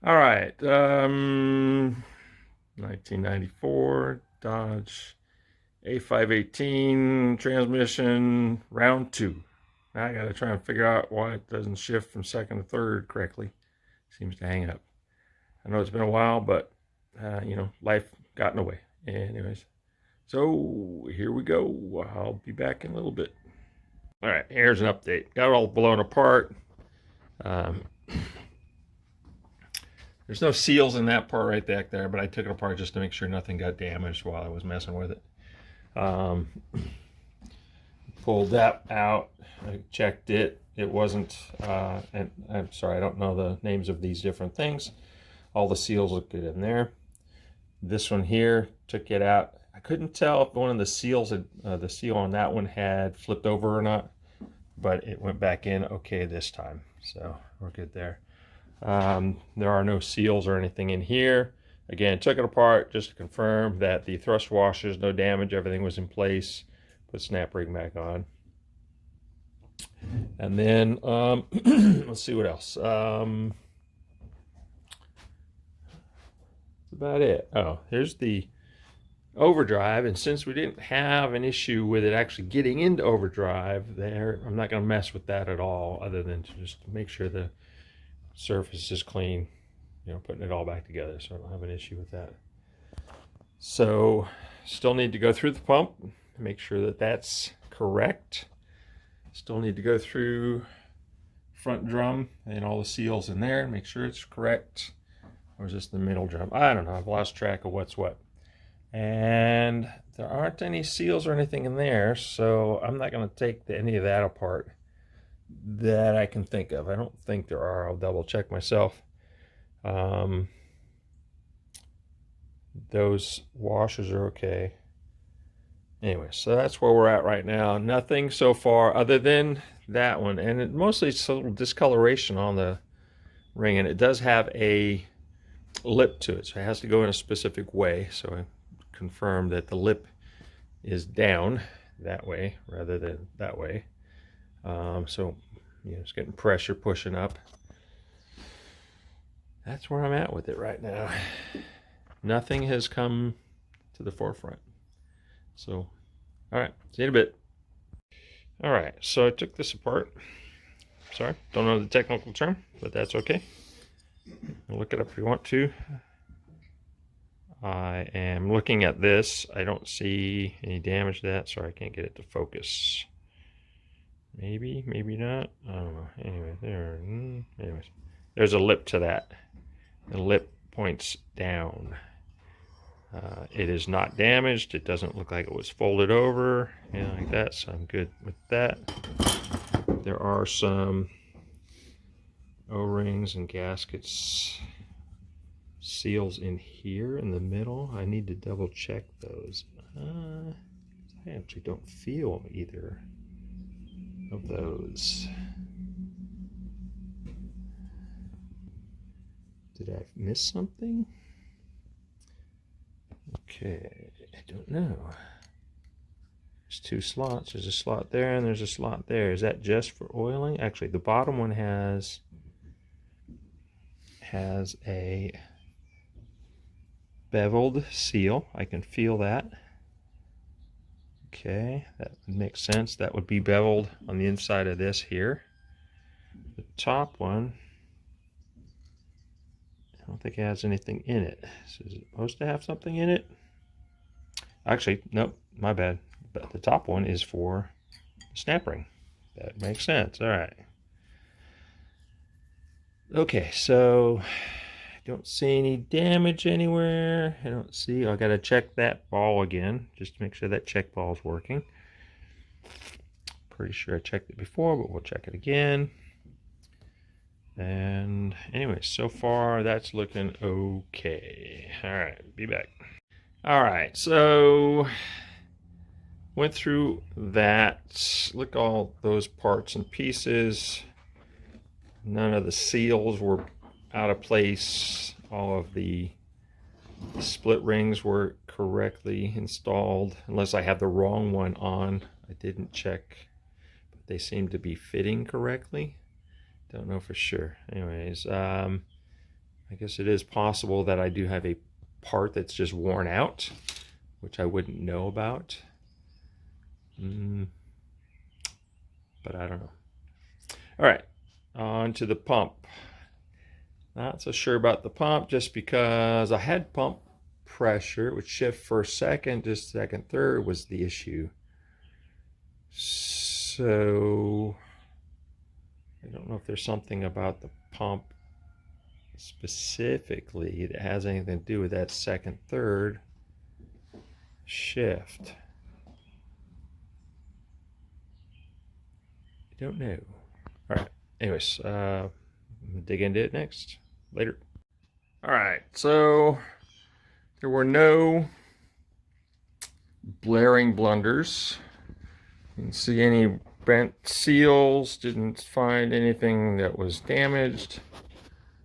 All right. 1994 Dodge A518 transmission, round two. Now I got to try and figure out why it doesn't shift from second to third correctly. Seems to hang up. I know it's been a while, but life got in the way. Anyways, so here we go. I'll be back in a little bit. All right, here's an update. Got it all blown apart. Um, There's no seals in that part right back there, but I took it apart just to make sure nothing got damaged while I was messing with it. Um, Pulled that out. I checked it. It wasn't, and I'm sorry, I don't know the names of these different things. All the seals look good in there. This one here, took it out. I couldn't tell if one of the seals, the seal on that one had flipped over or not, but it went back in okay this time. So we're good there. There are no seals or anything in here. Again, took it apart just to confirm that the thrust washers, no damage, everything was in place. Put snap ring back on. And then, let's see what else. That's about it. Oh, here's the overdrive. And since we didn't have an issue with it actually getting into overdrive there, I'm not going to mess with that at all, other than to just make sure the surface is clean, putting it all back together, so I don't have an issue with that. So still need to go through the pump, make sure that that's correct. Still need to go through front drum and all the seals in there, make sure it's correct. Or is this the middle drum? I don't know, I've lost track of what's what. And there aren't any seals or anything in there, so I'm not going to take any of that apart that I can think of. I don't think there are. I'll double check myself. Those washers are okay. Anyway, so that's where we're at right now. Nothing so far other than that one, and mostly it's a little discoloration on the ring, and it does have a lip to it, so it has to go in a specific way. So I confirmed that the lip is down that way rather than that way. So it's getting pressure pushing up. That's where I'm at with it right now. Nothing has come to the forefront. So, all right, see you in a bit. All right, so I took this apart. Sorry, don't know the technical term, but that's okay. Look it up if you want to. I am looking at this. I don't see any damage to that. Sorry, I can't get it to focus. Maybe, maybe not. I don't know. Anyway, there's a lip to that. The lip points down. It is not damaged. It doesn't look like it was folded over, anything like that, so I'm good with that. There are some O-rings and gaskets, seals in here in the middle. I need to double check those. I actually don't feel either of those. Did I miss something? Okay, I don't know. There's two slots. There's a slot there and there's a slot there. Is that just for oiling? Actually, the bottom one has a beveled seal. I can feel that. Okay, that makes sense. That would be beveled on the inside of this here. The top one, I don't think it has anything in it. So is it supposed to have something in it? Actually, nope, my bad. But the top one is for the snap ring. That makes sense. All right. Okay, so I don't see any damage anywhere. I don't see. I got to check that ball again just to make sure that check ball is working. Pretty sure I checked it before, but we'll check it again. And anyway, so far that's looking okay. All right, be back. All right, so went through that. Look, all those parts and pieces. None of the seals were out of place. All of the split rings were correctly installed, unless I have the wrong one on. I didn't check, but they seem to be fitting correctly. Don't know for sure. Anyways, I guess it is possible that I do have a part that's just worn out, which I wouldn't know about. But I don't know. All right, on to the pump. Not so sure about the pump just because I had pump pressure. It would shift first, second, just second, third was the issue. So I don't know if there's something about the pump specifically that has anything to do with that second, third shift. I don't know. All right, anyways, dig into it next. Later. All right, so there were no blaring blunders. Didn't see any bent seals, didn't find anything that was damaged,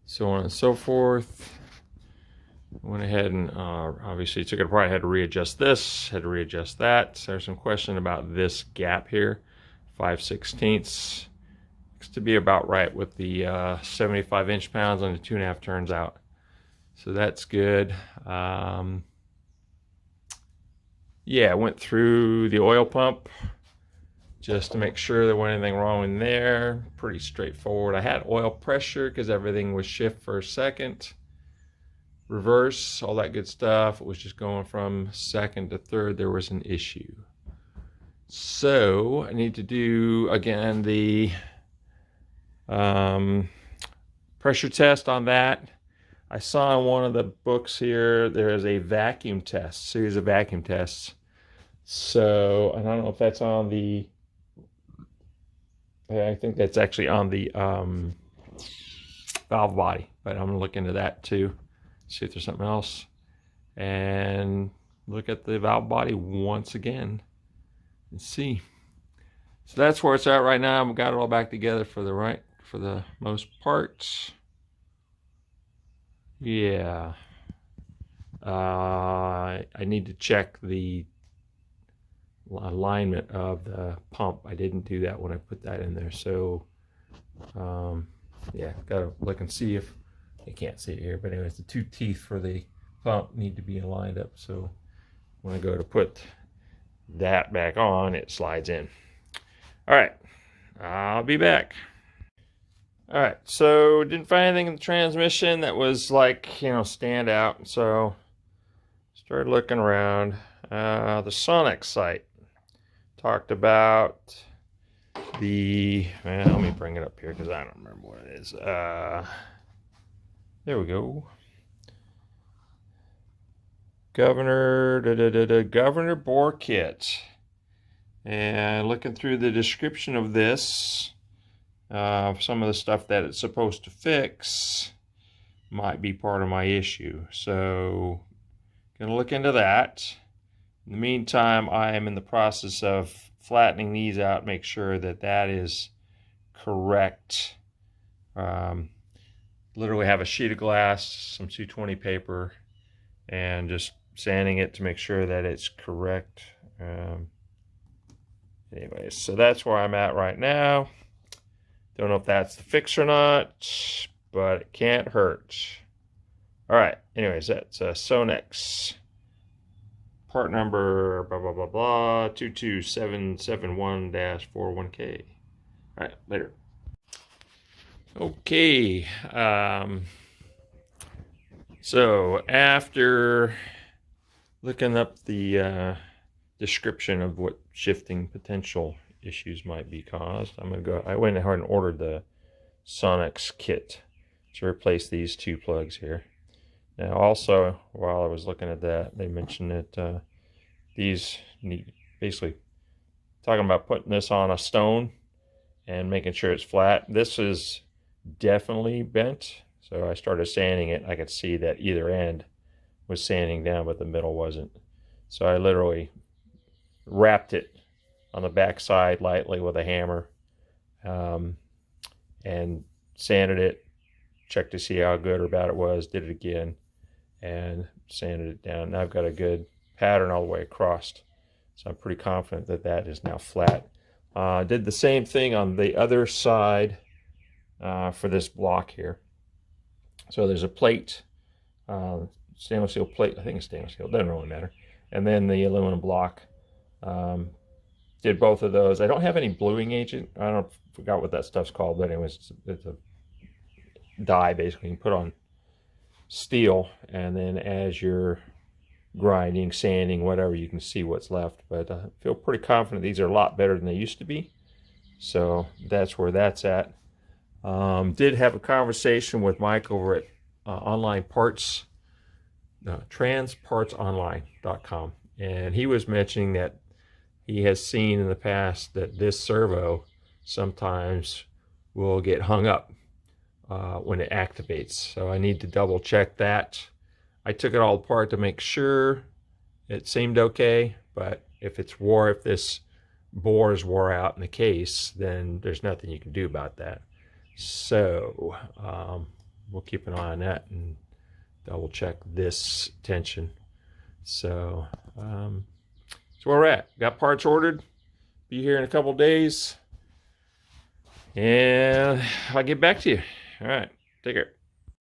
so on and so forth. Went ahead and obviously took it apart. I had to readjust this, had to readjust that. There's some question about this gap here, 5/16. Looks to be about right with the 75 inch-pounds on the 2.5 turns out. So that's good. Yeah, I went through the oil pump just to make sure there wasn't anything wrong in there. Pretty straightforward. I had oil pressure because everything was shift first, second, reverse, all that good stuff. It was just going from second to third. There was an issue. So I need to do, again, the pressure test on that. I saw in one of the books here, there is a vacuum test, series of vacuum tests. So I don't know if that's on the, I think that's actually on the valve body, but I'm gonna look into that too, see if there's something else, and look at the valve body once again and see. So that's where it's at right now. I've got it all back together for the most part. Yeah. I need to check the alignment of the pump. I didn't do that when I put that in there. So, yeah, gotta look and see if, you can't see it here, but anyways, the two teeth for the pump need to be lined up. So when I go to put that back on, it slides in. All right, I'll be back. All right, so didn't find anything in the transmission that was like, you know, stand out. So started looking around. The Sonex site talked about the, well, let me bring it up here because I don't remember what it is. There we go. Governor bore kit. And looking through the description of this, some of the stuff that it's supposed to fix might be part of my issue. So, gonna look into that. In the meantime, I am in the process of flattening these out, make sure that that is correct. Literally have a sheet of glass, some 220 paper, and just sanding it to make sure that it's correct. Anyways, so that's where I'm at right now. Don't know if that's the fix or not, but it can't hurt. All right, anyways, that's Sonex. Part number, blah, blah, blah, blah, 22771-41K. All right, later. Okay, so after looking up the description of what shifting potential issues might be caused, I went ahead and ordered the Sonex kit to replace these two plugs here. Now also, while I was looking at that, they mentioned that these need, basically talking about putting this on a stone and making sure it's flat. This is definitely bent, so I started sanding it. I could see that either end was sanding down, but the middle wasn't. So I literally wrapped it on the back side lightly with a hammer, and sanded it, checked to see how good or bad it was, did it again, and sanded it down. Now I've got a good pattern all the way across, so I'm pretty confident that that is now flat. Did the same thing on the other side for this block here. So there's a plate, stainless steel plate. I think it's stainless steel. Doesn't really matter. And then the aluminum block. Did both of those. I don't have any bluing agent. Forgot what that stuff's called, but anyways, it's a dye basically. You can put on steel, and then as you're grinding, sanding, whatever, you can see what's left. But I feel pretty confident these are a lot better than they used to be. So that's where that's at. Did have a conversation with Mike over at online parts, transpartsonline.com, and he was mentioning that he has seen in the past that this servo sometimes will get hung up when it activates. So I need to double check that. I took it all apart to make sure it seemed okay, but if this bore is wore out in the case, then there's nothing you can do about that. So we'll keep an eye on that and double check this tension. So that's where we're at. Got parts ordered. Be here in a couple days. And I'll get back to you. All right. Take care.